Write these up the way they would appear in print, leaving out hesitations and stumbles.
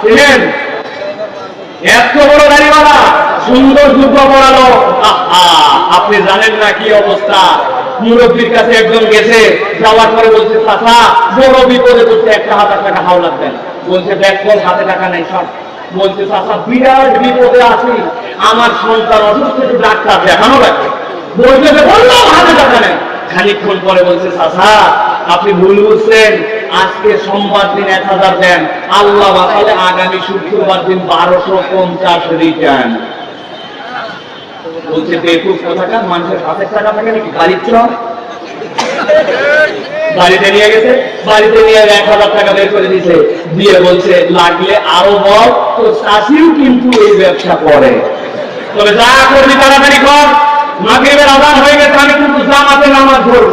ছিলেন, এত বড় দাড়িওয়ালা, সুন্দর জুব্বা পরালো। আপনি জানেন না কি অবস্থা। মুরব্বীর কাছে একজন গেছে, যাওয়ার পরে বলছে চাচা বড় বিপদে পড়ছে, 1000 টাকা হাওলাত দেন। বলছে দেখ হাতে টাকা নেই সব। বলছে চাচা বিরাট বিপদে আছি, আমার সন্তান অসুস্থ, একটু ডাক্তার দেখানো লাগবে। বলছে বললাম হাতে টাকা নেই। খানিকক্ষণ পরে বলছে চাচা আপনি ভুল বুঝছেন, আজকে সোমবার দিন 1000 দেন, আল্লাহ বাঁচালে আগামী শুক্রবার দিন 1250 রিটার্ন। বলছে বেকুব কোথাকার, মানুষের হাতের টাকা থাকে নাকি গাড়ির চল। বাড়িতে নিয়ে গেছে, বাড়িতে নিয়ে 1000 টাকা বের করে দিয়েছে, দিয়ে বলছে লাগলে আরো বল, তো চাষিও কিন্তু এই ব্যবসা করে। তবে যা করবি তাড়াতাড়ি কর, মাগরিবের আযান হয়ে গেছে, আমি কিন্তু জামাতে নামাজ পড়ব।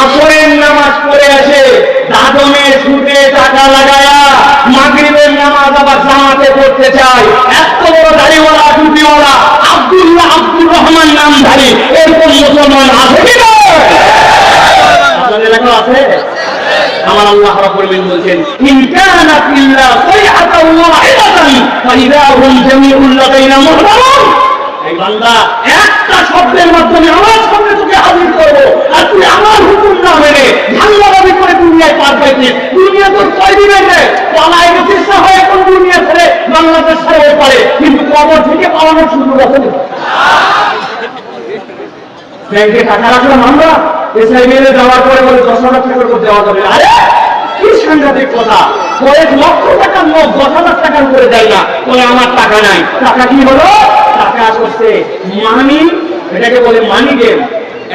আসরের নামাজ পড়ে আসে, দাদনে সুদে টাকা লাগায়া মাগরিবের নামাজ আবার জামাতে পড়তে চাই। এত বড় দাড়িওয়ালা টুপিওয়ালা আব্দুল্লাহ আব্দুর রহমান নামধারী এরকম মুসলমান আছে কি না? আপনাদের এলাকায় আছে? আমার আল্লাহ রাব্বুল আলামিন বলছেন ইন কানাত ইল্লা সাইআতান ওয়াহিদাতান ফাইযা হুম জামিউল লাদাইনা মুহতারাম। এই বান্দা একটা শব্দের মাধ্যমে আমার সামনে তোকে হাজির করব, আর তুই আমার হুকুম না মেনে ঝাল্লাবাজি করে দুনিয়ায় পার পেয়েছিস। দুনিয়া তোর কয়দিনের রে পালায় গেছিস না, হয় এখন দুনিয়া ছেড়ে বাংলাদেশ ছেড়ে পারে, কিন্তু কবর থেকে পালানোর সুযোগ আছে না। ব্যাংকে টাকা রাখলাম আমরা, এসআইবিএলে যাওয়ার পরে বলে 10,000 টাকার উপর দেওয়া যাবে। আরে কি সাংঘাতিক কথা, কয়েক লক্ষ টাকার নোট 10,000 টাকার উপরে দেয় না, বলে আমার টাকা নাই। টাকা কি হলো? টাকা করছে মানি, এটাকে বলে মানি গেম।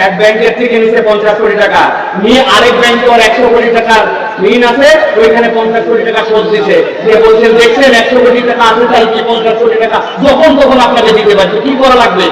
এক ব্যাংকের থেকে নিচে 50 কোটি টাকা নিয়ে আরেক ব্যাংকে ওর 100 কোটি টাকার ঋণ আছে, ওইখানে 50 কোটি টাকা শোধ দিচ্ছে। যে বলছেন দেখছেন 100 কোটি টাকা আছে, তাই কি 50 কোটি টাকা যখন তখন আপনাকে দিতে পারছে, কি করা লাগবে?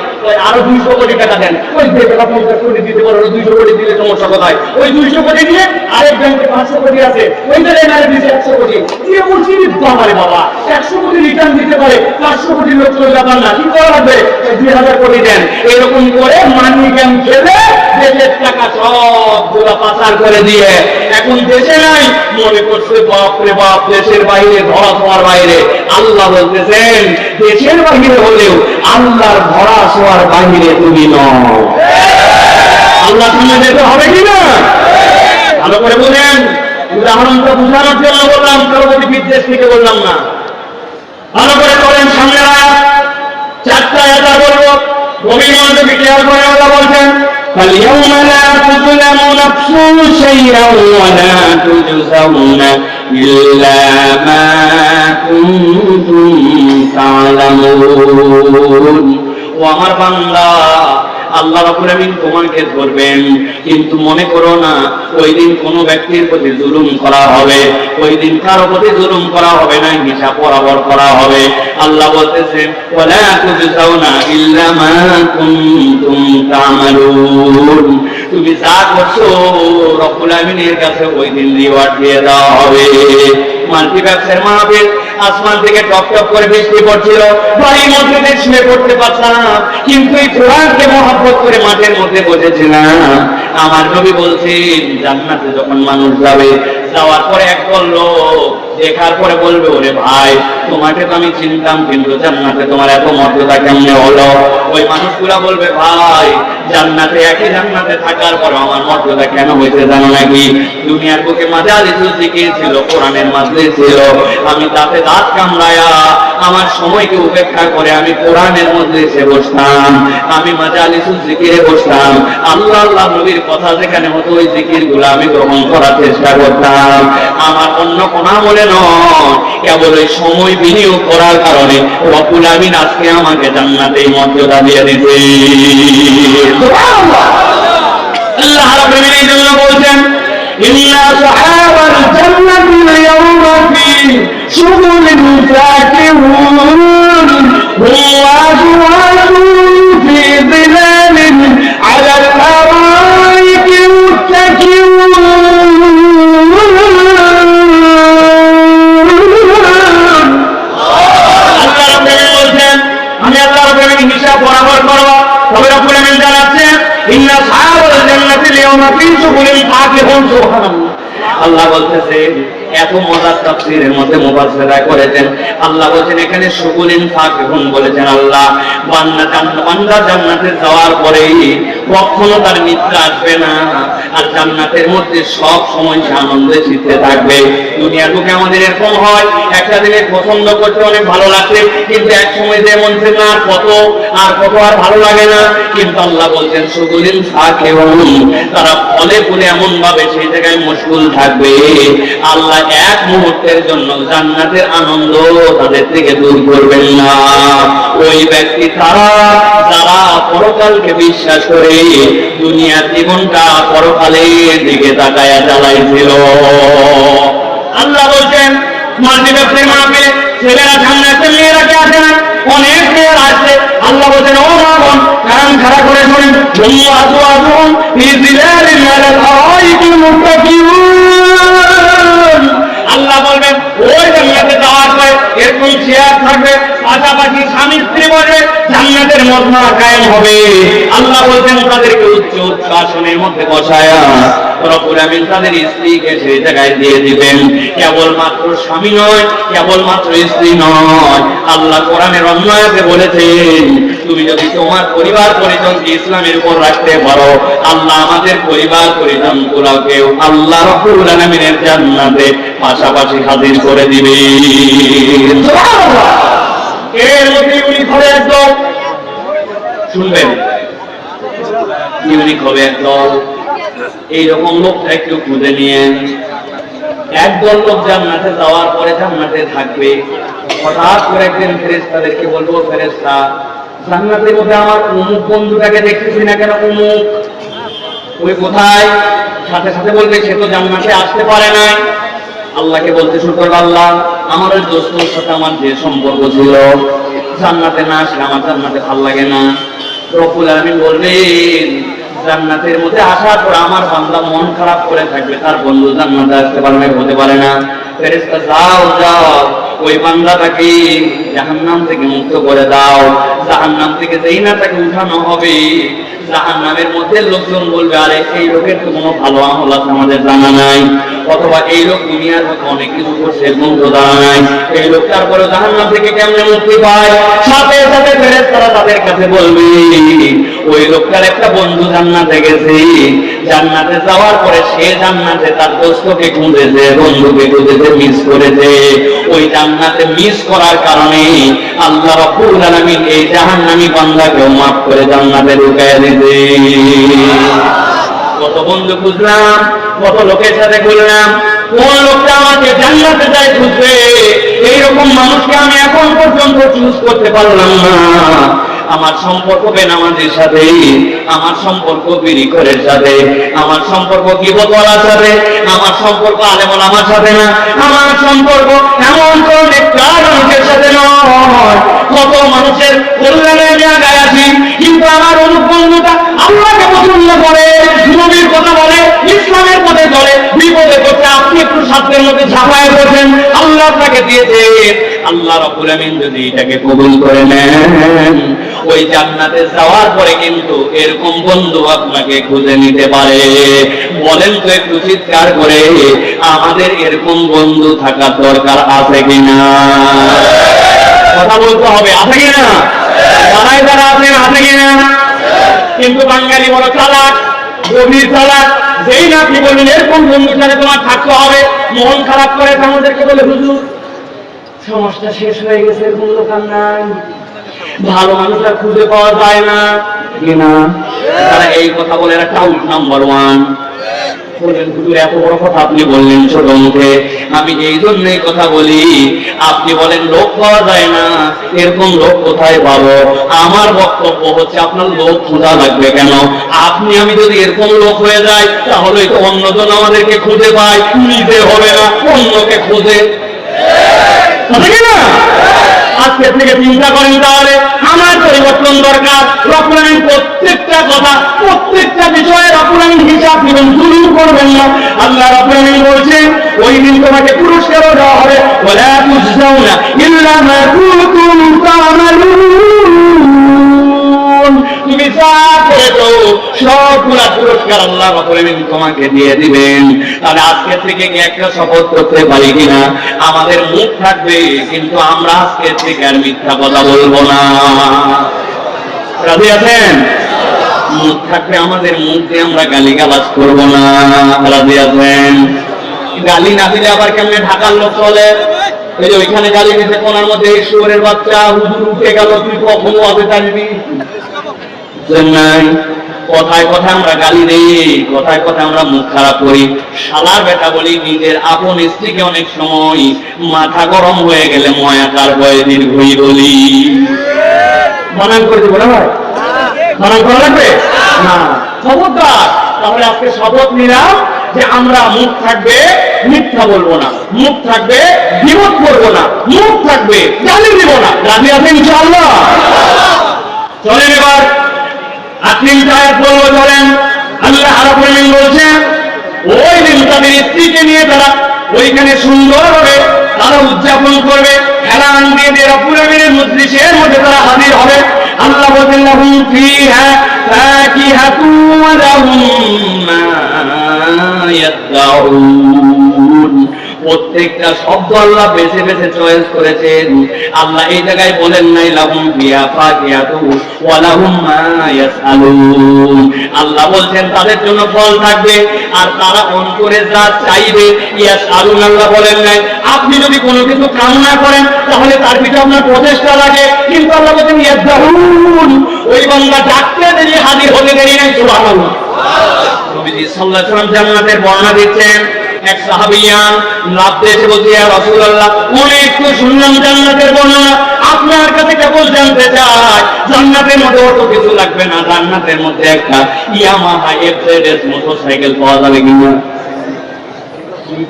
আরো 200 কোটি টাকা দেন। ওই যে টাকা 50 কোটি দিতে পারো, 200 কোটি দিলে সমস্যা কোথায়? ওই 200 কোটি দিয়ে আরেক ব্যাংকে 500 কোটি আছে, ওইটারে এনারে দিচ্ছে 100 কোটি দিয়ে বলছি বাবারে বাবা 100 কোটি রিটার্ন দিতে পারে, 500 কোটি লোক চলে যাবার না, কি করা লাগবে? 2000 কোটি দেন। এরকম করে মানি গেম খেলে দেশের টাকা সব গোলা পাচার করে দিয়ে এখন দেশে নাই, মনে করছে বাপরে বাপ দেশের বাইরে, ধরা ছোঁয়ার বাইরে। আল্লাহ বলতেছেন দেশের বাইরে হলেও আল্লাহর ধরা ছোঁয়ার বাইরে তুমি নও। আল্লাহ তুমি যেতে হবে কিনা ভালো করে বলেন। উদাহরণটা বুঝানোর জন্য বললাম, কারো প্রতি বিদ্বেষ থেকে বললাম না। ভালো করে বলেন, সামনে চারটা এটা বলবো, গভীর মনোযোগে খেয়াল করে আল্লাহ বলছেন فاليوم لا تظلم نفس شيئا ولا تجزون إلا ما كنتم تعلمون। ও আমার বান্দা, আল্লাহ রাব্বুল আলামিন তোমাকে ধরবেন, কিন্তু মনে করো না ওই দিন কোনো ব্যক্তির প্রতি জুলুম করা হবে, ওই দিন কারো প্রতি জুলুম করা হবে না, হিসাব বরাবর করা হবে। আল্লাহ বলতেছেন ওয়ালা তুজজাউনা ইল্লা মা কুনতুম তা'মালুন। তুমি যা করছো রব্বুল আলামিনের কাছে ওই দিন রিওয়ার্ড দিয়ে দেওয়া হবে। মাল্টিপ্লেক্সের মাহফিল, আসমান থেকে টপ টপ করে বৃষ্টি পড়ছিল, বাড়ির মধ্যে শুয়ে পড়তে পারতাম, কিন্তু এই কোরআনকে মহব্বত করে মাঠের মধ্যে বসেছিলাম। আমার নবী বলছেন জান্নাতে যখন মানুষ যাবে, যাওয়ার পরে একদল লোক দেখার পরে বলবে ওরে ভাই তোমাকে তো আমি চিনতাম, কিন্তু জান্নাতে তোমার এত মর্যাদা কেমনে হলো? ওই মানুষগুলা বলবে ভাই জান্নাতে, একই জান্নাতে থাকার পর আমার মর্যাদা কেন হয়েছে জানো নাকি? দুনিয়ার বুকে মাজালিসুল জিকির ছিল, কোরআনের মাজলিস ছিল, আমি তাতে দাঁত কামড়ায়া আমার সময়কে উপেক্ষা করে আমি কোরআনের মধ্যে এসে বসতাম, আমি মাজালিসুল জিকিরে বসতাম। আল্লাহ আল্লাহ নবীর কথা যেখানে হতো ওই জিকিরগুলো আমি গ্রহণ করার চেষ্টা করতাম। আমার অন্য কোন আমলে নয়, কেবল ওই সময় বিনিয়োগ করার কারণে রব্বুল আমিন আজকে আমাকে জান্নাতে মর্যাদা দিয়ে দিতে। সুবহানাল্লাহ। আল্লাহ রাব্বুল আমিন এই জন্য বলছেন ইন্না সাহাবাল জান্নাতি ইয়াওমা ফি শুগুলিন ফাকিহুন ওয়া আজওয়াজুহুম ফি যিলালিন আলাল আরাইকি মুত্তাকিউন। আমি আল্লাহ রাব্বুল আমিন হিসাব বরাবর করব। তবে রাব্বুল আমিন জানাচ্ছেন ইন্না সাহাবাল জান্নাতি ইয়াওমা ফি শুগুলিন ফাকিহুন। সুবহানাল্লাহ। আল্লাহ বলতেছে এত মজার তাফসীরের মধ্যে মুফাসসিররা করেছেন। আল্লাহ বলেন এখানে শুকুরিন ফাকিহুন বলেছেন আল্লাহ বান্দা জান্নাতে যাওয়ার পরেই কখনো তার নিদ্রা আসবে না, আর জান্নাতের মধ্যে সব সময় সে আনন্দে চিত্তে থাকবে। দুনিয়ার বুকে আমাদের এরকম হয়, একটা দিনে পছন্দ করতে অনেক ভালো লাগছে, কিন্তু এক সময় যে মন চায় না আর কত আর ভালো লাগে না। কিন্তু আল্লাহ বলছেন শুকুরিন ফাকিহুন, তারা ফলে ফুলে এমন ভাবে সেই জায়গায় মশগুল থাকবে, আল্লাহ এক মুহূর্তের জন্য জান্নাতের আনন্দ তাদের থেকে দূর করবেন না। ওই ব্যক্তি তারা যারা পরকালকে বিশ্বাস করে দুনিয়ার জীবনটা পরকালের দিকে তাকায়া চালাইছিল। আল্লাহ বলছেন মাল্টিপ্লেক্সের মাহফিলে ছেলেরা সামনে আসছে, মেয়েরা কে আসে না, অনেক মেয়েরা আসছে। আল্লাহ বলছেন ও মা বোন কান খাড়া করে শুনেন, আল্লাহ বলবেন ওই জান্নাতে যাওয়ার পরে এরকম চেয়ার থাকবে, পাশাপাশি স্বামী স্ত্রী বসে জান্নাতের মজমা কায়েম হবে। আল্লাহ বলছেন তাদেরকে উচ্চ উচ্চ আসনের মধ্যে বসায়া রব্বুল আমিন তাদের স্ত্রীকে সেই জায়গায় দিয়ে দিবেন। কেবলমাত্র স্বামী নয়, কেবলমাত্র স্ত্রী নয়, আল্লাহ কোরআনের অন্য আয়াতে বলেছেন তুমি যদি তোমার পরিবার পরিজনকে ইসলামের উপর রাখতে পারো, আল্লাহ আমাদের পরিবার পরিজন গুলোকেও আল্লাহ রব্বুল আমিনের জান্নাতে পাশাপাশি হাজির করে দিবেন। এর মধ্যে ইউনিক হবে একদল, শুনবেন ইউনিক হবে একদল, এইরকম লোকটা একটু খুঁজে নিয়ে একদল লোক জান্নাতে যাওয়ার পরে জান্নাতে থাকবে। হঠাৎ করে একদিন ফেরেশতাদেরকে বলবো, ফেরেশতা জান্নাতের মধ্যে আমার অমুক বন্ধুটাকে দেখতেছি না কেন, অমুক ওই কোথায়? সাথে সাথে বলবে সে তো জান্নাতে আসতে পারে নাই। আল্লাহকে বলতে শুরু করবে আল্লাহ আমার ওই দোস্তের সাথে আমার যে সম্পর্ক ছিল, জান্নাতে না আসলে আমার জান্নাতে ভালো লাগে না। রব্বুল আমিন বলবেন জান্নাতের মধ্যে আসার পর আমার বান্দা মন খারাপ করে থাকবে, তার বন্ধু জান্নাতে আসতে পারে না, হতে পারে না। ফেরেশতা যাও যাও ওই বান্দাটাকে জাহান্নাম থেকে মুক্ত করে দাও। জাহান্নাম থেকে যেই না তাকে উঠানো হবে, জাহান্নামের মধ্যে লোকজন বলবে আরে এই লোকের তো কোনো ভালো আমল আছে আমাদের জানা নাই, অথবা এই লোক দুনিয়ার মধ্যে অনেক কিছু করছে এরকম তো জানা নাই, এই লোক তারপরে জাহান্নাম থেকে কেমনে মুক্তি পায়? সাথে সাথে ফেরেশতারা তাদের কাছে বলবে ওই লোকটার একটা বন্ধু জান্নাতে গেছে, জান্নাতে যাওয়ার পরে সে জান্নাতে তার দোস্তকে খুঁজেছে, বন্ধুকে খুঁজেছে, মিস করেছে। ওই জান্নাতে মিস করার কারণে আল্লাহ রাব্বুল আলামিন এই জাহান্নামী বান্দাকেও মাফ করে জান্নাতে ঢুকায় দিতে। কত বন্ধু খুঁজলাম, কত লোকের সাথে ঘুরলাম, কোন লোকটা আমাকে জান্নাতে যায় খুঁজবে, এইরকম মানুষকে আমি এখন পর্যন্ত চুজ করতে পারলাম না। আমার সম্পর্ক বেনামাজির সাথে, আমার সম্পর্ক বিড়িখোরের সাথে, আমার সম্পর্ক গীবতওয়ালার সাথে, আমার সম্পর্ক আলেম ওলামার সাথে না, আমার সম্পর্ক এমন কোন নেককার মানুষের সাথে নয়। কত মানুষের কল্যাণে আমি আগায় আছি, কিন্তু আমার অনুবন্ধুটা আল্লাহকে পছন্দ করে, নবীর কথা বলে, ইসলামের পথে চলে, বিপদে করতে আপনি একটু সাথের মধ্যে ঝাঁপায় বসেন, আল্লাহ তাকে দিয়েছে। আল্লাহ রাব্বুল আমিন যদি এটাকে কবুল করে নেন, ওই জান্নাতে যাওয়ার পরে কিন্তু এরকম বন্ধু আপনাকে খুঁজে নিতে পারে। বলেন তো একটু চিৎকার করে আমাদের এরকম বন্ধু থাকার দরকার আছে কিনা? কথা বলতে হবে, আছে কিনা? যারাই যারা আছেন আছে কিনা? কিন্তু বাঙালি বড় চালাক, গভীর চালাক, যেই না আপনি বলবেন এরকম বন্ধুর সাথে তোমার থাকতে হবে, মন খারাপ করে আমাদেরকে বলে হুজুর সমস্যা শেষ হয়ে গেছে, এরকম লোক আর নাই, ভালো মানুষ আর খুঁজে পাওয়া যায় না কিনা? তারা এই কথা বলে একটা আউট নাম্বার ওয়ান। বললেন হুজুর এত বড় কথা আপনি বললেন ছোট মুখে, আমি এই জন্যই কথা বলি, আপনি বলেন লোক পাওয়া যায় না, এরকম লোক কোথায় পাবো? আমার বক্তব্য হচ্ছে আপনার লোক খোঁজা লাগবে কেন? আপনি আমি যদি এরকম লোক হয়ে যাই তাহলে তো অন্যজন আমাদেরকে খুঁজে পায়, নিজে হবে না অন্যকে খুঁজে, আজকে থেকে চিন্তা করেন তাহলে আমার পরিবর্তন দরকার। রব্বুল আমিন প্রত্যেকটা কথা, প্রত্যেকটা বিষয়ে রব্বুল আমিন হিসাব নেবেন, জুলুম করবেন না। আল্লাহ রব্বুল আমিন বলছেন ওই দিন তোমাকে পুরস্কারও দেওয়া হবে, ওয়ালা তুজজাউনা ইল্লা মা কুনতুম তা'মালুন। তুমি যা করেছো সবগুলা পুরস্কার আল্লাহ রাব্বুল আলামিন তোমাকে দিয়ে দিবেন। তাহলে আজকে থেকে কি একটা শপথ করতে পারি কিনা, আমাদের মুখ থাকবে কিন্তু আমরা আজকে থেকে আর মিথ্যা কথা বলবো না। রাজি আছেন? মুখ থাকবে আমাদের, মুখ দিয়ে আমরা গালিগালাজ করবো না। রাজি আছেন? গালি না দিলে আবার কেমনে ঢাকার লোক চলে? এই যে ওইখানে গালি দিতে কোনার মধ্যে শুয়োরের বাচ্চা হুজুর উঠে গেল, তুই কখনো হবে জানবি নাই। কথায় কথায় আমরা গালি দিই, কথায় কথায় আমরা মুখ খারাপ করি, শালার বেটা বলি। নিজের আপন স্ত্রীকে অনেক সময় মাথা গরম হয়ে গেলে ময়াকার বয়ে দীর্ঘই বলি। মানান করে দেবো না ভাই? মানান করা লাগবে না, খবরদার। তাহলে আজকে শপথ নিলাম যে আমরা মুখ থাকবে মিথ্যা বলবো না, মুখ থাকবে বিপদ করবো না, মুখ থাকবে গালি দিব না। রাজি আছেন ইনশাআল্লাহ? চলেন এবার আত্মীয় আয়াত বলবো, চলেন। আল্লাহ রাব্বুল আলামিন বলছেন ওই দিন তাদের স্ত্রীকে নিয়ে তারা ওইখানে সুন্দরভাবে তারা উদযাপন করবে, এলান দিয়ে দিয়ে রব্বুল আলামিনের মজলিসের মধ্যে তারা হাজির হবে। আল্লাহ বলেন লাহুম ফিহা ফাকিহাতুন ওয়া লাহুম মা ইয়াদউন। প্রত্যেকটা শব্দ আল্লাহ বেছে বেছে চয়েস করেছেন। আল্লাহ এই জায়গায় বলেন নাই লাহুম ফিহা ফাকিহাতুন ওয়া লাহুম মা ইয়াসআলুন। আল্লাহ বলছেন তাদের জন্য ফল থাকবে আর তারা অন্তরে যা চাইবে। ইয়াসআলুন আল্লাহ বলেন নাই আপনি যদি কোনো কিছু কামনা করেন তাহলে তার পিছনে আপনার প্রচেষ্টা লাগে, কিন্তু আল্লাহ বলেন ইয়াদউন, ওই বান্দা ডাকতে দেরি হাজির হতে দেরি নাই। সুবহানাল্লাহ। নবীজি সাল্লাল্লাহু আলাইহি ওয়াসাল্লাম জান্নাতের বর্ণনা দিচ্ছেন। এক সাহাবিয়া লাফতে এসে বলছে ইয়া রাসূলুল্লাহ, অনেক তো শুনলাম জান্নাতের বর্ণনা, আপনার কাছে কেবল জানতে চাই জান্নাতের মধ্যে অত কিছু লাগবে না, জান্নাতের মধ্যে একটা ইয়ামাহা এফজেডএস মোটরসাইকেল পাওয়া যাবে কিনা?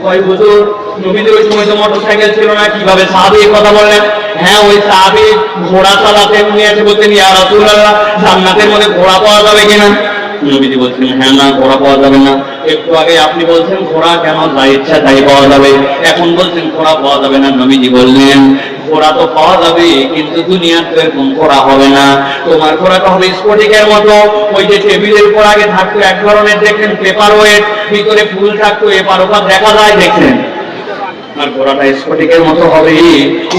কয় হুজুর, নবীদের ওই সময় তো মোটরসাইকেল ছিল না, কিভাবে সাহাবী কথা বললেন? হ্যাঁ, ওই সাহাবী ঘোড়া চালাতে নিয়ে এসে বলতেন ইয়া রাসূলুল্লাহ, জান্নাতের মধ্যে ঘোড়া পাওয়া যাবে কিনা? নবীজি বলছেন হ্যাঁ, না ঘোড়া পাওয়া যাবে না। একটু আগে আপনি বলছেন ঘোড়া কেন, যা ইচ্ছা তাই পাওয়া যাবে, এখন বলছেন ঘোড়া পাওয়া যাবে না। নবীজি বললেন ঘোড়া তো পাওয়া যাবে কিন্তু দুনিয়ার তো এরকম ঘোড়া হবে না। তোমার ঘোড়াটা হবে স্ফটিকের মতো। ওই যে টেবিলের উপর আগে থাকতো এক ধরনের দেখেন পেপার ওয়েট, ভিতরে ফুল থাকতো, এপার ওপার দেখা যায় দেখছেন, আর ঘোড়াটা স্ফটিকের মতো হবে।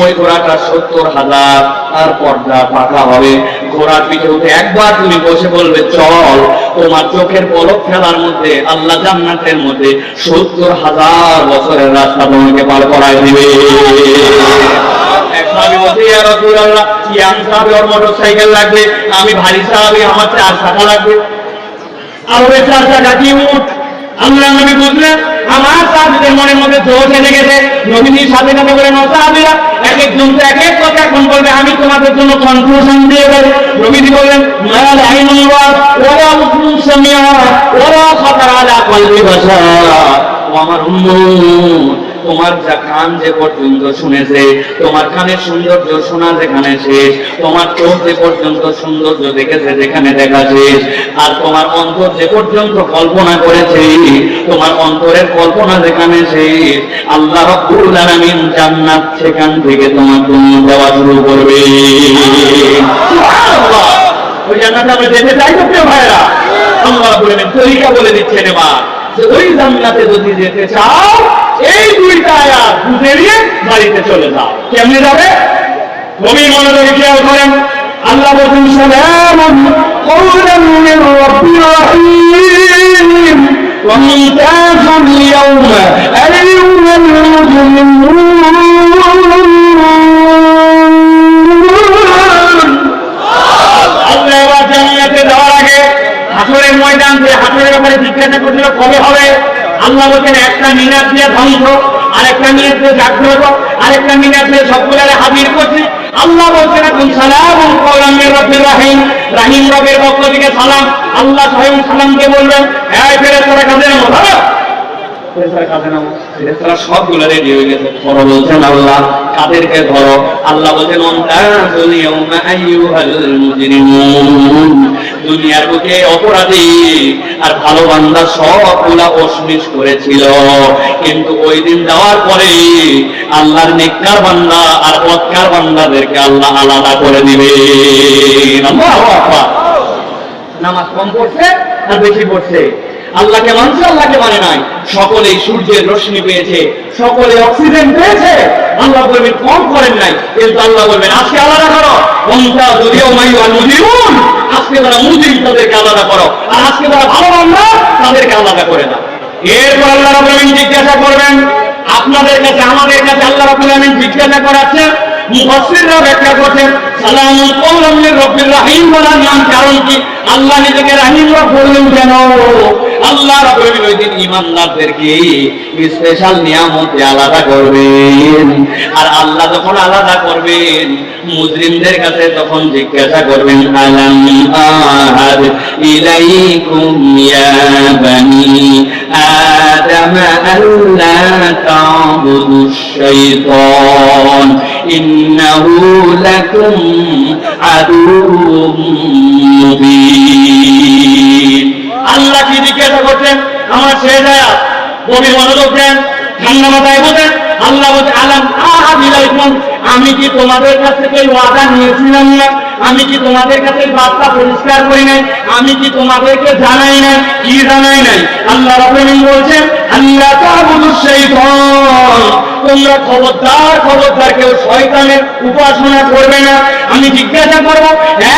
ওই ঘোড়াটা 70,000 আর পর্দা পাকা হবে। ঘোড়ার পিঠে উঠে একবার তুমি বসে বলবে চল, তোমার চোখের পলক ফেলার মধ্যে আল্লাহ জান্নাতের মধ্যে 70,000 বছরের রাস্তা তোমাকে পার করায় দিবে। এক সাহাবী বলছে ইয়া রাসূলুল্লাহ, ইয়াং সাহাবী ওর মোটরসাইকেল লাগবে, আমি ভারী সাহাবী আমার 4 চাকা লাগবে। আর ওই 4 চাকা কি উঠ? আল্লাহ নবী বুঝলেন আমার সাহাবীদের মনের মধ্যে জোশ এসে গেছে। নবীজির সাথে সাথে বলেন ও সাহাবীরা, এক একজন তো এক এক কথা এখন বলবে, আমি তোমাদের জন্য কনক্লুশন দিয়ে দেব। নবীজি বললেন মাল আইনুন ওয়া উযুন সামিআ ওয়া খাতার আলা কলবি বাশার। ও আমার উম্মত, তোমার যা কান যে পর্যন্ত শুনেছে, তোমার কানের সৌন্দর্য শোনা যেখানে শেষ, তোমার চোখ যে পর্যন্ত সৌন্দর্য দেখেছে যেখানে দেখা শেষ, আর তোমার অন্তর যে পর্যন্ত কল্পনা করেছে, তোমার অন্তরের কল্পনা যেখানে শেষ, আল্লাহ রাব্বুল আলামিন জান্নাত সেখান থেকে তোমার জন্য দেওয়া শুরু করবে। সুবহানাল্লাহ। ওই জান্নাতে আমরা যেতে চাই তো প্রিয় ভাইরা, আল্লাহ রাব্বুল আলামিন তরিকা বলে দিচ্ছেন এবার যে ওই জান্নাতে যদি যেতে চাও এই 2টা আয়াত বুঝে নিয়ে বাড়িতে চলে যাও। কেমনে যাবে? গভীর মনোযোগে খেয়াল করেন। আল্লাহ বলেন সালামুন কওলান মির রাব্বির রহিম ওয়া মুমতাজুল ইয়াওমা আইয়ুহাল মুজরিমুন। আল্লাহ এবার জান্নাতে যাওয়ার আগে হাসরের ময়দান যে হাসরের ব্যাপারে জিজ্ঞাসা করছিল কবে হবে, আল্লাহ বলেন একটা মিনার দিয়ে ধ্বংস, আরেকটা মিনার দিয়ে জাগ্রত, আরেকটা মিনার দিয়ে সবগুলারে হাজির করছি। আল্লাহ বলছেন এখন সালামুন কওলান মির রাব্বির রহিম, রহিম রবের পক্ষ থেকে সালাম। আল্লাহ স্বয়ং সালামকে বলবেন এই ফেরেশতারা কাজে নামো, ধরো ফেরেশতারা কাজে নামো। ফেরেশতারা সবগুলা রেডি হয়ে গেছে। ধরো বলছেন আল্লাহ, কাদেরকে ধরো? আল্লাহ বলেন মুমতাজুল ইয়াওমা আইয়ুহাল মুজরিমুন। দুনিয়ার বুকে অপরাধী আর ভালো বান্দা সবগুলা অশ্লীল করেছিল, কিন্তু ওই দিন যাওয়ার পরে আল্লাহর নেককার বান্দা আর বদকার বান্দাদেরকে আল্লাহ আলাদা করে দিবে। আল্লাহু আকবার। নামাজ কম পড়ছে আর বেশি পড়ছে, আল্লাহকে মানছে আল্লাহকে মানে নাই, সকলেই সূর্যের রশ্মি পেয়েছে, সকলে অক্সিজেন পেয়েছে, আল্লাহ বলবেন কম করেন নাই, কিন্তু আল্লাহ বলবেন আজকে আলাদা করো, কোনটা যদিও মাইয়া মুজিবুন, আজকে তারা মুজিব তাদেরকে আলাদা করো, আর আজকে তারা ভালো বান্দা তাদেরকে আলাদা করে দাও। এরপর আল্লাহ রাব্বুল আলামিন জিজ্ঞাসা করবেন আপনাদের কাছে আমাদের কাছে, আল্লাহ রাব্বুল আলামিন জিজ্ঞাসা করাচ্ছেন, মুফাসসিররা ব্যাখ্যা করছেন সালামুন কওলাম মির রাব্বির রহিম বলার নাম কারণ কি? আল্লাহ নিজেকে রহিম রব বললেন কেন? আল্লাহ রাব্বুল আলামিন ওই দিন ঈমানদারদেরকে স্পেশাল নিয়ামতে আলাদা করবেন, আর আল্লাহ যখন আলাদা করবেন মুজরিমদের কাছে তখন জিজ্ঞাসা করবেন আলাম আহাদ ইলাইকুম ইয়া বানি আদম আল্লা তা'বুদুশ শাইতান ইন্নাহু লাকুম আদুউম মুবিন। আল্লাহ কি জিজ্ঞাসা করছেন? আমার শেষ আয়াত, গভীর মনোযোগ দেন, ঠান্ডা মাথায় বোঝেন। আল্লাহ বলছে আলাম আহাদ ইলাইকুম, আমি কি তোমাদের কাছ থেকে ওয়াদা নিয়েছিলাম না? আমি কি তোমাদের কাছে বার্তা পরিষ্কার করি নাই? আমি কি তোমাদেরকে জানাই নাই? কি জানাই নাই? আল্লাহ রাব্বুল আলামিন বলছেন আল্লাহ তা'বুদুশ শাইতান, তোমরা খবরদার কেউ শয়তানের উপাসনা করবে না। আমি জিজ্ঞাসা করব,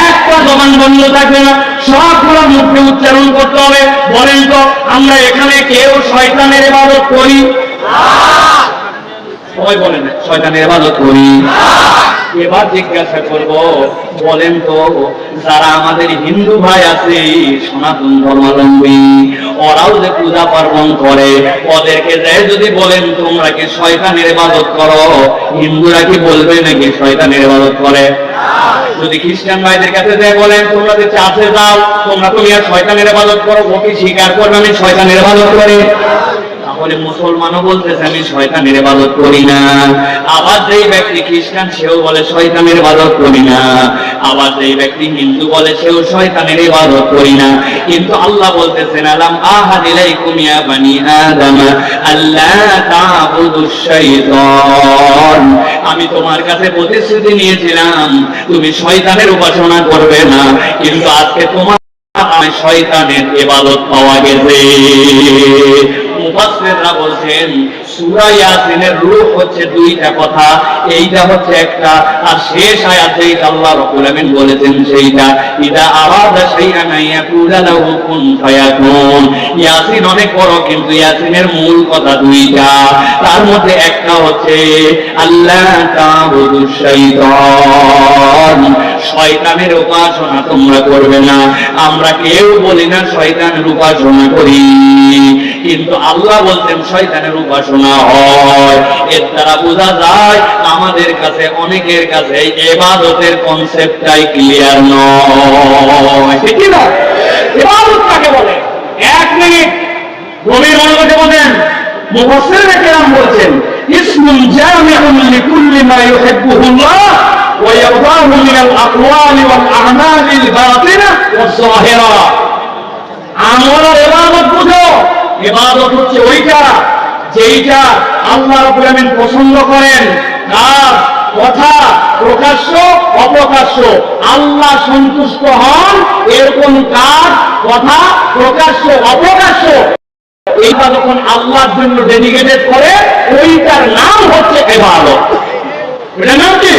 একটা জবান বন্ধ থাকবে না, সবগুলো মুখে উচ্চারণ করতে হবে। বলেন তো আমরা এখানে কেউ শয়তানের ইবাদত করি? সবাই বলেন শয়তানের ইবাদত করি। এবার জিজ্ঞাসা করব, বলেন তো যারা আমাদের হিন্দু ভাই আছে সনাতন ধর্মাবলম্বী, ওরাও যে পূজা পার্বণ করে, ওদেরকে যাই যদি বলেন তোমরা কি শয়তানের ইবাদত করো, হিন্দুরা কি বলবে নাকি শয়তানের ইবাদত করে? যদি খ্রিস্টান ভাইদের কাছে যাই বলেন তোমরা যে চার্চে যাও, তোমরা তুমি আর শয়তানের ইবাদত করো, ও কি স্বীকার করবে আমি শয়তানের ইবাদত করি? তাহলে মুসলমানও বলতেছে আমি শয়তানের ইবাদত করি না। আবার যেই ব্যক্তি খ্রিস্টান সেও বলে শয়তানের ইবাদত করি না, আবার যেই ব্যক্তি হিন্দু বলে সেও শয়তানের ইবাদত করি না। কিন্তু আল্লাহ বলতেছেন আলাম আহাদ ইলাইকুম ইয়া বানি আদম আল্লা তা'বুদুশ শাইতান, আমি তোমার কাছে প্রতিশ্রুতি নিয়েছিলাম তুমি শয়তানের উপাসনা করবে না, কিন্তু আজকে তোমার শয়তানের ইবাদত পাওয়া গেছে। মুফাসসিররা বলছেন সূরা ইয়াসিনের রূহ হচ্ছে দুইটা কথা, এইটা হচ্ছে একটা, আর শেষ আয়াতে আল্লাহ রাব্বুল আলামিন বলেছেন সেইটা ইদা আরাদা শাইআন ইয়াকুলা লাহু কুন ফায়াকুন। ইয়াসিন অনেক বড়, কিন্তু ইয়াসিনের মূল কথা দুইটা, তার মধ্যে একটা হচ্ছে আল্লাহ তা'বুদুশ শাইতান, শয়তানের উপাসনা তোমরা করবে না। আমরা কেউ বলি না শয়তানের উপাসনা করি, কিন্তু আল্লাহ বলতেন শয়তানের উপাসনা হয়। এর দ্বারা বোঝা যায় আমাদের কাছে অনেকের কাছে ইবাদতের কনসেপ্টটাই ক্লিয়ার নয়, ঠিক না? ইবাদত কাকে বলে? এক মিনিট গভীর মনোযোগে বলেন। মুফাসসিররা কেরাম বলছেন ইসমুন জামিউন লিকুল্লি মা ইউহিব্বুহুল্লাহ ওয়া ইয়ারদাহু মিনাল আকওয়ালি ওয়াল আ'মালিল বাতিনা ওয়াজ যাহিরা। আমল আর ইবাদত বুঝো, ইবাদত হচ্ছে ওইটা যেইটা আল্লাহ রাব্বুল আলামিন পছন্দ করেন, কাজ কথা প্রকাশ্য অপ্রকাশ্য আল্লাহ সন্তুষ্ট হন এরকম কাজ কথা প্রকাশ্য অপ্রকাশ্য, এইটা যখন আল্লাহর জন্য ডেডিকেটেড করে ওইটার নাম হচ্ছে ইবাদত। এটা নাম কি?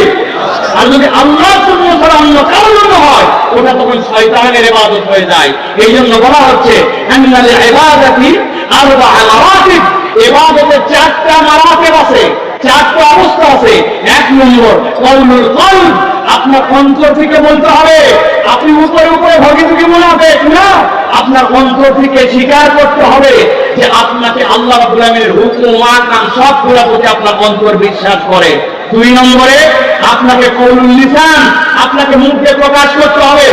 আর যদি আল্লাহর জন্য ছাড়া অন্য কারোর জন্য হয় ওটা তখন শয়তানের ইবাদত হয়ে যায়। এই জন্য বলা হচ্ছে আন্নাল ইবাদাতি আরবা'আ মারাতিব, ইবাদতের চারটা মারাতিব আছে, চারটা অবস্থা আছে। এক নম্বর কওলুল কলব, আপনার অন্তর থেকে বলতে হবে। আপনি উপরে উপরে ভগিতুকি মুনাফিক না, আপনার অন্তর থেকে স্বীকার করতে হবে যে আপনাকে আল্লাহ রাব্বুল আলামিনের হুকুম আহকাম সবগুলোর প্রতি আপনার অন্তর বিশ্বাস করে। দুই নম্বরে আপনাকে কওলুল লিসান, আপনাকে মুখ দিয়ে প্রকাশ করতে হবে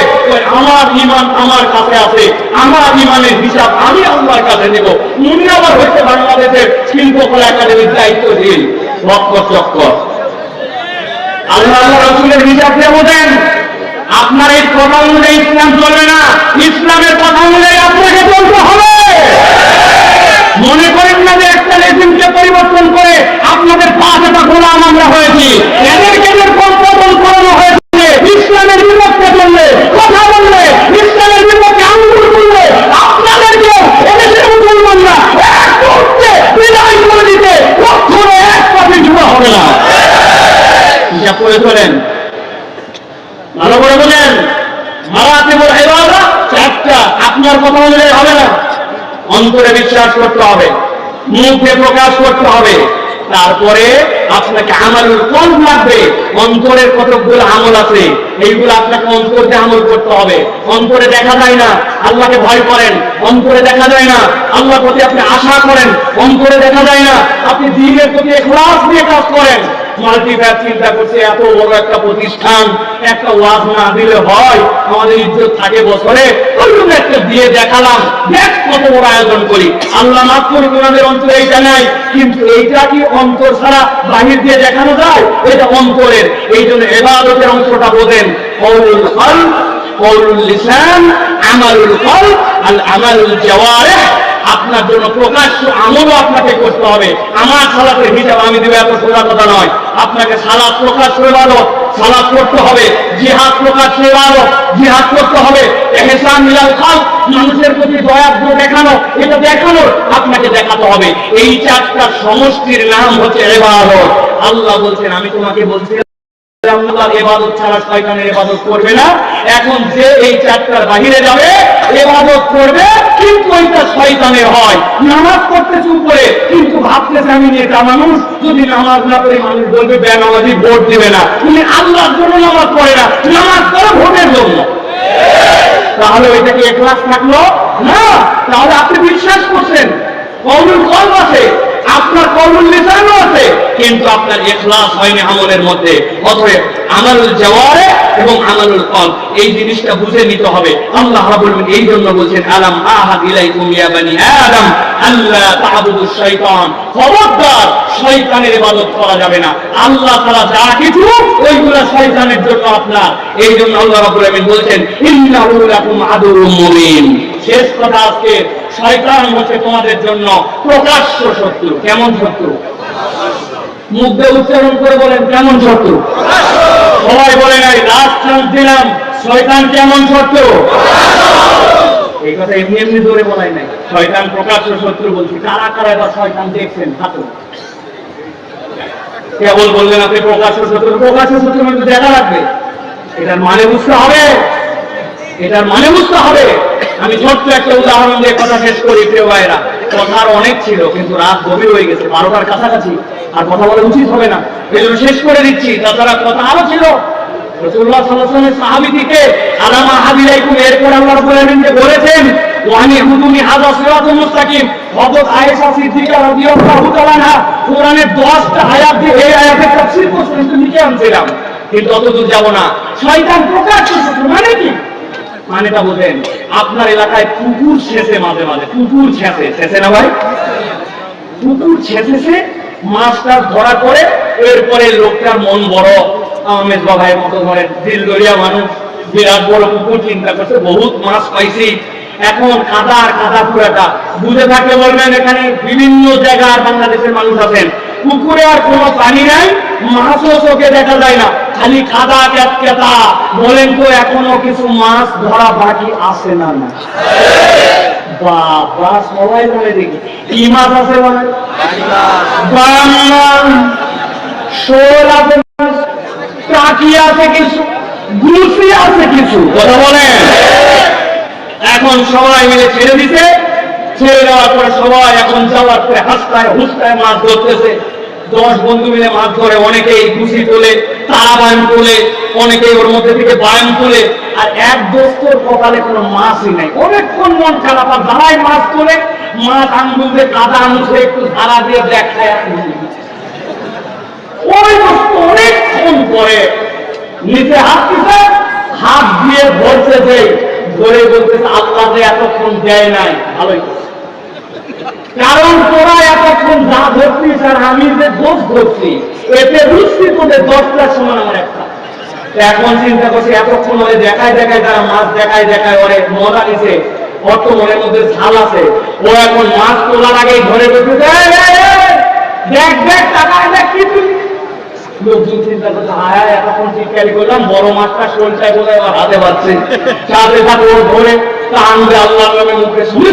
আমার ঈমান আমার কাছে আছে, আমার ঈমানের হিসাব আমি আল্লাহর কাছে নেব। উনি আবার হচ্ছে বাংলাদেশের শিল্পকলা একাডেমির দায়িত্বশীল চক্কর। আল্লাহ রাসূলের হিসাব দিয়ে বোঝেন। আপনার এই কথা অনুযায়ী ইসলাম চলবে না, ইসলামের কথা অনুযায়ী আপনাকে চলতে হবে। মনে করেন না যে একটা রেজিমকে পরিবর্তন করে আপনাদের 5টা গোলাম আমরা হয়েছি, এদেরকে পরিবর্তন করানো হয়েছে। ইসলামের বিপক্ষে চললে কথা বললে, ইসলামের বিপক্ষে করে তোলেন, ভালো করে বলেন। মারাতিবুল ইবাদা চারটা, আপনার কথা অনুযায়ী হবে না। অন্তরে বিশ্বাস করতে হবে, মুখে প্রকাশ করতে হবে, তারপরে আপনাকে আমালুল কলব লাগবে। অন্তরের কতগুলো আমল আছে, এইগুলো আপনাকে অন্তর দিয়ে আমল করতে হবে। অন্তরে দেখা যায় না আল্লাহকে ভয় করেন, অন্তরে দেখা যায় না আল্লাহর প্রতি আপনি আশা করেন, অন্তরে দেখা যায় না আপনি দ্বীনের প্রতি ইখলাস দিয়ে কাজ করেন। মাল্টিপ্যাক চিন্তা করছে এত বড় একটা প্রতিষ্ঠান, একটা ওয়াজ না দিলে হয়, আমাদের ইজ্জত থাকে বছরে, ওই জন্য একটা দিয়ে দেখালাম, দেখ কত বড় আয়োজন করি। আল্লাহ মাফ করুন, ওনাদের অন্তরে এইটা নাই। কিন্তু এইটা কি অন্তর ছাড়া বাহির দিয়ে দেখানো যায়? এটা অন্তরের। এই জন্য ইবাদতের অংশটা বোঝেন, কওলুল কলব, কওলুল লিসান, আমালুল কলব, আল আমালুল জাওয়ারিহ। আপনার জন্য প্রকাশ্য আমলও আপনাকে করতে হবে। আমার সালাতের হিসাব আমি দেব, এত সোজা কথা নয়। আপনাকে সালাত প্রকাশ্য ইবাদত, সালাত করতে হবে। জিহাদ প্রকাশ্য ইবাদত, জিহাদ করতে হবে। ইহসান মিলাল খালক, মানুষের প্রতি দয়া দেখানো, এটা দেখানোর আপনাকে দেখাতে হবে। এই চারটা সমষ্টির নাম হচ্ছে ইবাদত। আল্লাহ বলছেন, আমি তোমাকে বলছি ইবাদত ছাড়া শয়তানের ইবাদত করবে না। এখন যে এই চারটার বাহিরে যাবে ইবাদত করবে, কিন্তু ওইটা শয়তানের হয়। নামাজ পড়তে চুপ করে, কিন্তু ভাবতেছে আমি নেতা মানুষ, যদি নামাজ না পড়ে মানুষ বলবে বেনামাজি, ভোট দিবে না। তুমি আল্লাহর জন্য নামাজ পড়ে না, নামাজ পড়ো ভোটের জন্য। তাহলে ওইটা কি ইখলাস থাকলো না? তাহলে আপনি বিশ্বাস করছেন, কওলুল কলব আছে, আপনার কওলুল লিসানও আছে, কিন্তু আপনার ইখলাস হয়নি আমলের মধ্যে। অতএব আমালুল জাওয়ারিহ এবং আমালুল কলব, এই জিনিসটা বুঝে নিতে হবে। আল্লাহ রাব্বুল আলামিন এই জন্য বলছেন, আলাম আহাদ ইলাইকুম ইয়া বানি আদম আল্লা তা'বুদুশ শাইতান। খবরদার, শয়তানের ইবাদত করা যাবে না। আল্লাহ তাআলা যা কিছু ওইগুলা শয়তানের জন্য আপনার। এই জন্য আল্লাহ রাব্বুল আলামিন বলছেন, ইন্নাহু লাকুম আদুউম মুবিন। শেষ কথা, আজকে শয়তান হচ্ছে তোমাদের জন্য প্রকাশ্য শত্রু। কেমন শত্রু? মুখ দিয়ে উচ্চারণ করে বলেন, কেমন শত্রু? সবাই বলে নাই, লাস্ট চান্স দিলাম, শয়তান কেমন শত্রু? এই কথা এমনি এমনি ধরে বলাই নাই, শয়তান প্রকাশ্য শত্রু বলছি। কারা কারা এবার শয়তান দেখছেন হাতে? কেবল বললেন আপনি প্রকাশ্য শত্রু। প্রকাশ্য শত্রু মানে দেখা লাগবে, এটার মানে বুঝতে হবে, এটার মানে বুঝতে হবে। আমি ছোট্ট একটা উদাহরণ দিয়ে কথা শেষ করি প্রিয় ভাইরা। কথার অনেক ছিল, কিন্তু রাত গভীর হয়ে গেছে, 12টার কাছাকাছি, আর কথা বলা উচিত হবে না, এই জন্য শেষ করে দিচ্ছি। তাছাড়া কথা আরো ছিল। রাসূলুল্লাহ সাল্লাল্লাহু আলাইহি ওয়াসাল্লামের সাহাবীদেরকে আলামা হাবিলাইকুম, এরপর আল্লাহ রাব্বুল আলামিন বলেছেন, ওয়ানি হুদুমি হাযা সিরাতুল মুস্তাকিম। হযরত আয়েশা সিদ্দিকা রাদিয়াল্লাহু তাআলা আনহা কোরআনের 10টা আয়াত দিয়ে এই আয়াতের তাফসীর করছেন, লিখে আনছিলাম, কিন্তু অতদূর যাব না। শয়তান প্রকাশ্য শত্রু মানে কি? মানেটা বোঝেন। আপনার এলাকায় কুকুর ছেঁচে, মাঝে মাঝে কুকুর ছেঁচে না ভাই, কুকুর ছেঁচেছে, মাছটা ধরা করে, এরপরে লোকটার মন বড়, আমেজ বাবাইয়ের মতো ধরেন দিল দরিয়া মানুষ, বিরাট বড় কুকুর, চিন্তা করছে বহুত মাছ পাইছি, এখন কাদা আর কাদা পুরাটা। বুঝে থাকলে বলবেন, এখানে বিভিন্ন জায়গার বাংলাদেশের মানুষ আছেন, পুকুরে আর কোনো পানি নাই, মাছও চোখে দেখা যায় না, খালি কাদা ক্যাতক্যাতা। বলেন তো এখনো কিছু মাছ ধরা বাকি আছে না? না বাবা, সবাই বলে দেখি কি মাছ আছে বলে, শোল আছে, টাকি আছে কিছু, গুলশি আছে কিছু, কথা বলেন। এখন সবাই মিলে ছেড়ে দিতে, ছেড়ে দেওয়ার পরে সবাই এখন যাওয়ার পরে হাসতায় হুসতায় মাছ ধরতেছে। 10 বন্ধু মিলে মাছ ধরে, অনেকেই ঘুষি তোলে, তারা বায়ন তোলে, অনেকেই ওর মধ্যে থেকে বায়ন তোলে, আর এক দোস্তর কপালে কোনো মাছই নাই। অনেকক্ষণ মন খারাপ, আর যারাই মাছ তোলে, মাছ আঙ্গুল দিয়ে কাদা আঙুলে একটু ধারা দিয়ে দেখায়, ওই দোস্ত অনেকক্ষণ পরে নিচে হাত দিতে, হাত দিয়ে ধরতে দেয়, ধরে বলতেছে আল্লাহ যে এতক্ষণ দেয় নাই, ভালোই, কারণ তোরা এতক্ষণ যা ধরছিস আর আমি যে দোষ ধরছি, এতে বুঝছি তোদের 10টার সমান আমার একটা। এখন চিন্তা করছি, এতক্ষণ ওরে দেখায় দেখায়, তারা মাছ দেখায় দেখায় ওরে মজা নিছে, অত মনের মধ্যে ঝাল আছে, ও এখন মাছ তোলার আগেই ধরে বলতে দেখ দেখ টাকায় দেখ কি তুই। লোকজন চিন্তা করছে, হায় এতক্ষণ চিৎকারি করলাম, বড় মাছটা শোলটায় বলে আমার হাতে পাচ্ছে, সাথে সাথে ওর ধরে টানবে আল্লাহর নামে মুখে শুনে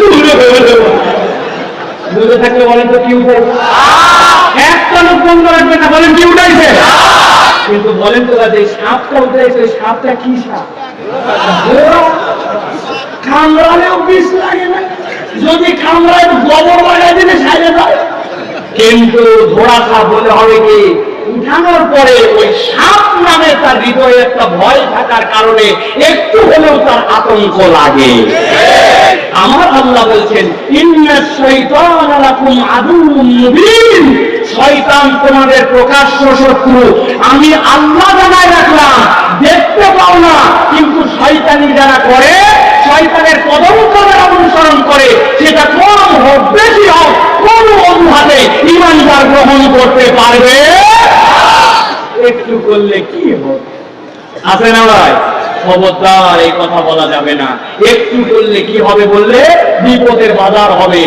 বুঝে থাকলে বলেন তো কি উঠে? একটা লোক বন্ধ রাখবে না, বলেন কি উঠাইছে? কিন্তু বলেন তো যে সাপটা উঠেছে, সাপটা কি সাপ? কামড়ালেও বিষ লাগে না, যদি কামড়ায় গোবর লাগাই দিলে সাইডে যায়। কিন্তু ধরা সাপ বলে হবে কি, উঠানোর পরে ওই সাপ নামে তার হৃদয়ে একটা ভয় থাকার কারণে একটু হলেও তার আতঙ্ক লাগে। আমার আল্লাহ বলছেন, ইন্নাশ শাইতানা লাকুম আদুউম মুবিন, শয়তান তোমাদের প্রকাশ্য শত্রু। আমি আল্লাহ জানাই রাখলাম, দেখতে পাও না, কিন্তু শয়তানি যারা করে, শয়তানের পদক্ষেপের অনুসরণ করে, সেটা কম হোক বেশি হোক, কোন অজুহাতে ঈমানদার গ্রহণ করতে পারবে? একটু করলে কি হবে? আছে না ভাই? খবরদার এই কথা বলা যাবে না। একটু করলে কি হবে বললে বিপদের বাজার হবে।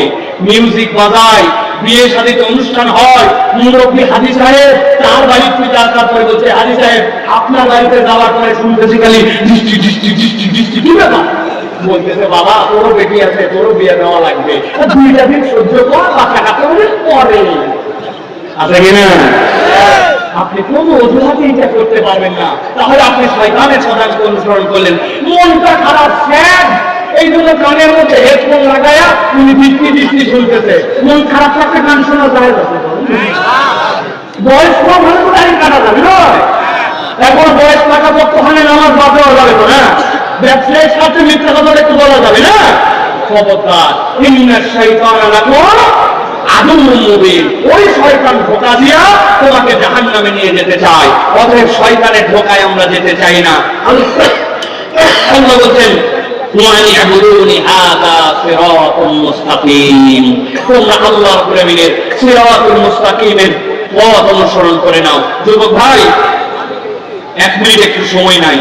মিউজিক বাজায়, বিয়ে শাদীতে অনুষ্ঠান হয়, মুরব্বী হাজী সাহেব তার বাড়ির থেকে আসার পরে বলছে, হাজী সাহেব আপনার বাড়িতে যাওয়ার পরে শুনতেছি খালি দৃষ্টি দৃষ্টি দৃষ্টি দৃষ্টি, কি ব্যাপার? বলতেছে, বাবা তোরও বেটি আছে, তোরও বিয়ে দেওয়া লাগবে, 2টা দিন সহ্য কর, বাচ্চা কাছে পরে। আছে কিনা? আপনি কোন অজুহাতে এটা করতে পারবেন না, তাহলে আপনি শয়তানের পদাঙ্ক অনুসরণ করলেন। মনটা খারাপ, স্যাড, এই জন্য কানের মধ্যে হেডফোন লাগায়া উনি বৃষ্টি বৃষ্টি শুনতেছে। মন খারাপ থাকলে গান শোনা যায় না, বয়স কম হলে তো গাড়ি কাটা যাবে নয়। এখন বয়স টাকা পক্ষে নামাজ বাদ দেওয়া যাবে তো না, ব্যবসায়ীর সাথে মিথ্যা কথা একটু বলা যাবে না। খবরদার, ইন্নাশ শাইতানা লাকুম আদুউম মুবিন, ওই শয়তান ধোঁকা দিয়া তোমাকে জাহান্নামে নিয়ে যেতে চায়। অতএব শয়তানের ধোঁকায় আমরা যেতে চাই না। আল্লাহ বলছেন, ওয়ানি আবুদুনি হাযা সিরাতুল মুস্তাকিম, তোমরা আল্লাহ রাব্বুল আমিনের সিরাতুল মুস্তাকিমের পথ অনুসরণ করে নাও। যুবক ভাই, 1 মিনিট একটু সময় নাই,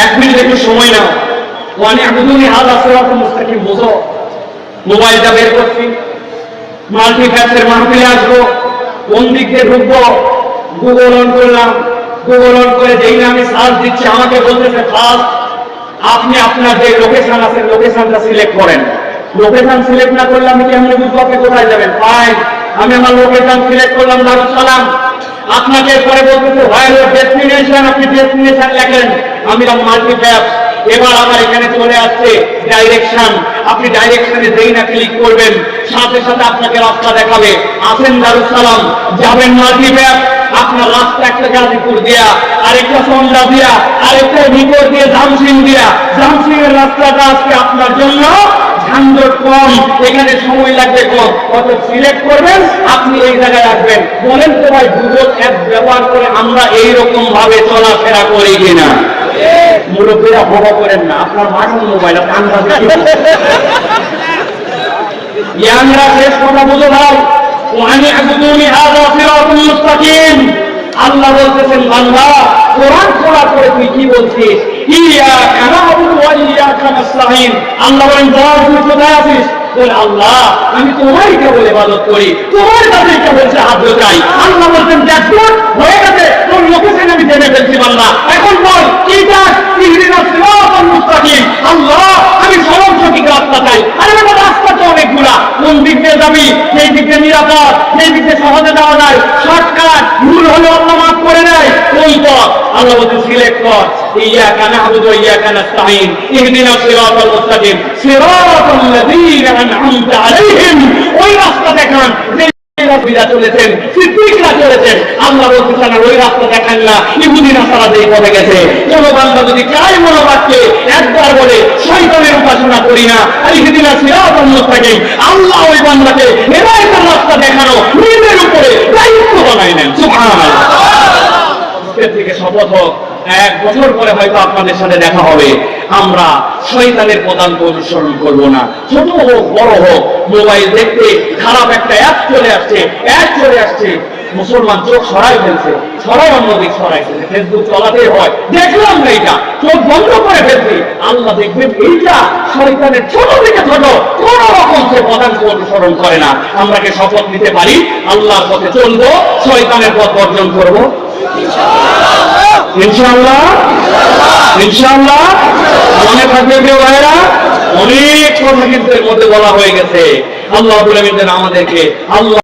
1 মিনিট একটু সময় নাও। ওয়ানি আবুদুনি হাযা সিরাতুল মুস্তাকিম বুঝো। মোবাইলটা বের করছি, মাল্টিপ্যাক্সের মাহফিলে আসবো, কোন দিক দিয়ে ঢুকবো, গুগল অন করলাম। গুগল অন করে যেই না আমি সার্চ দিচ্ছি, আমাকে বলতেছে ফার্স্ট আপনি আপনার যে লোকেশন আছে লোকেশনটা সিলেক্ট করেন। লোকেশন সিলেক্ট না করলে আমি কেমনে বুঝবো আপনি কোথায় যাবেন? ফাইন, আমি আমার লোকেশন সিলেক্ট করলাম, দারুস সালাম। আপনাকে পরে বলতেছে হোয়ার ইউর ডেস্টিনেশন, আপনি ডেস্টিনেশন লেখেন, আমি মাল্টিপ্যাক্স। এবার আমার এখানে চলে আসছে ডাইরেকশন, আপনি ডাইরেকশনে যেই না ক্লিক করবেন, সাথে সাথে আপনাকে রাস্তা দেখাবে। আসেন দারুস সালাম, যাবেন মাল্টিপ্যাক্স, আপনার রাস্তা একটা গাজীপুর দিয়া, আরেকটা সন্ধ্যা দিয়া, আরেকটা ভিতর দিয়ে জামসিং দিয়া। জামসিং এর রাস্তাটা আজকে আপনার জন্য ঝান্ডট কম, এখানে সময় লাগবে কম, কত সিলেক্ট করবেন, আপনি এই জায়গায় আসবেন। বলেন তো ভাই, গুগল অ্যাপ ব্যবহার করে আমরা এইরকম ভাবে চলাফেরা করি কিনা? মুরব্বীরা হবা করেন না, আপনার মাঠের মোবাইল ইয়াংরা শেষ কথা বুঝো ভাই। ওয়ানি আবুদুনি হাযা সিরাতুল মুস্তাকিম, আল্লাহ বলতেছেন বান্দা কোরআন পড়ার পরে তুই কি বলছিস? ইয়াকা না'বুদু ওয়া ইয়াকা নাস্তাঈন। আল্লাহ বলেন, তুই কোথায় আছিস? বলে আল্লাহ আমি তোমারই কেবল ইবাদত করি, তোমার কাছে কেবল সাহায্য চাই। আল্লাহ বলছেন, দেখো হয়ে গেছে, তোর লোকেশন আমি জেনে ফেলছি বান্দা, এখন বল কি চাস? ইহদিনাস সিরাতাল মুস্তাকিম। আল্লাহ আমি সরল সঠিক রাস্তা চাই। আরে বাবা, রাস্তা তো অনেকগুলা, কোন দিক দিয়ে যাবি, সেই দিক দিয়ে নিরাপদ, সেই দিক দিয়ে সহজে যাওয়া যায়, শর্টকাট, ভুল হলে আল্লাহ মাফ করে দেয়, কোন পথ? আল্লাহ বলছেন সিলেক্ট কর, ইয়াকা না'বুদু ওয়া ইয়াকা নাস্তাঈন, ইহদিনাস সিরাতাল মুস্তাকিম সিরাতাল লাযীনা আন'আমতা আলাইহিম। ওই রাস্তা দেখান যে রাসূলরা চলেছেন, সিদ্দিকরা চলেছেন। আল্লাহ বলছেন ওই রাস্তা দেখান না, ইহুদি নাসারা যেই পথে গেছে। কোন বান্দা যদি চাই মনোবাক্যে একবার বলে শয়তানের উপাসনা করি না, ইহদিনাস সিরাতাল মুস্তাকিম, আল্লাহ ওই বান্দাকে হেদায়েতের রাস্তা দেখানো নিজের উপরে দায়িত্ব বানায় নেন। সুবহানাল্লাহ। থেকে শপথ হোক, 1 বছর পরে হয়তো আপনাদের সাথে দেখা হবে, আমরা শয়তানের পদাঙ্ক অনুসরণ করব না। ছোট হোক বড় হোক, মোবাইল দেখতে খারাপ একটা অ্যাপ চলে আসছে, মুসলমান চোখ সরাই ফেলছে, সরাই অন্যদিক সরাইছে, ফেসবুক চলাতেই হয়, দেখলাম না এটা, চোখ বন্ধ করে ফেলছি। আল্লাহ দেখবেন এইটা শয়তানের ছোট থেকে ছোট কোন রকম সে পদাঙ্ক অনুসরণ করে না। আমরা কি শপথ নিতে পারি আল্লাহর পথে চলবো, শয়তানের পথ বর্জন করবো? ইনশাআল্লাহ, ইনশাআল্লাহ। মনে থাকবে প্রিয় ভাইরা, অনেক কথা কিন্তু এর মধ্যে বলা হয়ে গেছে। আল্লাহ রাব্বুল আমিন আমাদেরকে আল্লাহ